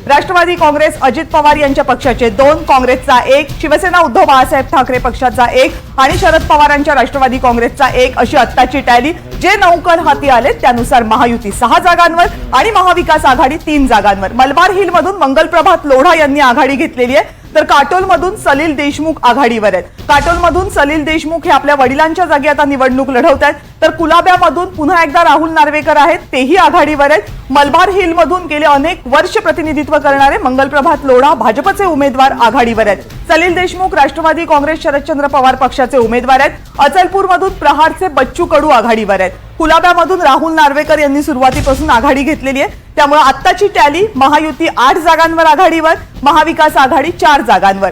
राष्ट्रवादी काँग्रेस अजित पवार यांच्या पक्षाचे 2, काँग्रेसचा 1, शिवसेना उद्धव बाळासाहेब ठाकरे पक्षाचा 1 आणि शरद पवारांच्या राष्ट्रवादी काँग्रेसचा 1 अशी आत्ताची टॅली जे 9 कल हाती आले त्यानुसार महायुती 6 जागांवर आणि महाविकास आघाडी 3 जागांवर। मलबार हिल मधून मंगलप्रभात लोढा यांनी आघाडी घेतलेली आहे, तर काटोल मधून सलील देशमुख आघाडीवर आहेत। काटोल मधून सलील देशमुख हे आपल्या वडिलांच्या जागी आता निवडणूक लढवतात, तर कुलाब्यामधून पुन्हा एकदा राहुल नार्वेकर आहेत, तेही आघाडीवर आहेत। मलबार हिल मधून गेले अनेक वर्ष प्रतिनिधित्व करणारे मंगलप्रभात लोढा भाजपचे उमेदवार आघाडीवर आहेत। सलील देशमुख राष्ट्रवादी काँग्रेस शरदचंद्र पवार पक्षाचे उमेदवार आहेत। अचलपूर मधून प्रहारचे बच्चू कडू आघाडीवर आहेत। कुलाब्यामधून राहुल नार्वेकर यांनी सुरुवातीपासून आघाडी घेतलेली आहे, त्यामुळे आत्ताची टॅली महायुती 8 जागांवर आघाडीवर, महाविकास आघाडी 4 जागांवर।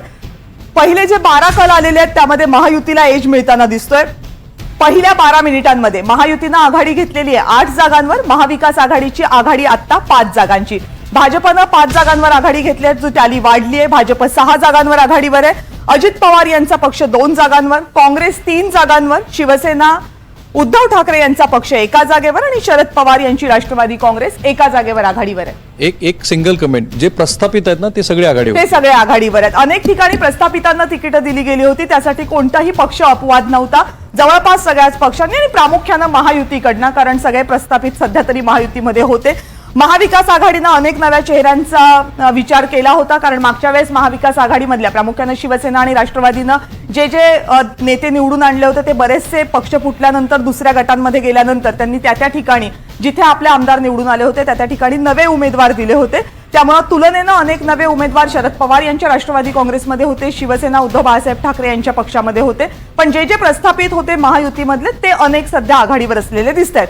पहिले जे 12 कल आलेले आहेत त्यामध्ये महायुतीला एज मिळताना दिसतोय। पहिल्या 12 मिनिटांमध्ये महायुतीनं आघाडी घेतलेली आहे 8 जागांवर, महाविकास आघाडीची आघाडी आता 5 जागांची। भाजपनं 5 जागांवर आघाडी घेतली आहे, जो टॅली वाढली आहे। भाजप 6 जागांवर आघाडीवर आहे। अजित पवार यांचा पक्ष 2 जागांवर, काँग्रेस 3 जागांवर, शिवसेना उद्धव ठाकरे यांचा पक्ष 1 जागेवर आणि शरद पवार यांची राष्ट्रवादी काँग्रेस 1 जागेवर आघाडीवर आहे। एक सिंगल कमेंट, जे प्रस्थापित आहेत ना ते सगळे आघाडीवर, ते सगळे आघाडीवर आहेत। अनेक ठिकाणी प्रस्थापितांना तिकीट दिली गेली होती, त्यासाठी कोणताही पक्ष अपवाद नव्हता। जवळपास सगळ्याच पक्षांनी आणि प्रामुख्याने महायुतीकडनं, कारण सगळे प्रस्थापित सध्या तरी महायुतीमध्ये होते। महाविकास आघाडीनं अनेक नव्या चेहऱ्यांचा विचार केला होता, कारण मागच्या वेळेस महाविकास आघाडीमधल्या प्रामुख्याने शिवसेना आणि राष्ट्रवादीनं जे नेते निवडून आणले होते ते बरेचसे पक्ष फुटल्यानंतर दुसऱ्या गटांमध्ये गेल्यानंतर त्यांनी त्या ठिकाणी जिथे आपले आमदार निवडून आले होते त्या ठिकाणी नवे उमेदवार दिले होते। त्यामुळे तुलनेनं अनेक नवे उमेदवार शरद पवार यांच्या राष्ट्रवादी काँग्रेसमध्ये होते, शिवसेना उद्धव बाळासाहेब ठाकरे यांच्या पक्षामध्ये होते, पण जे प्रस्थापित होते महायुतीमधले ते अनेक सध्या आघाडीवर असलेले दिसत आहेत।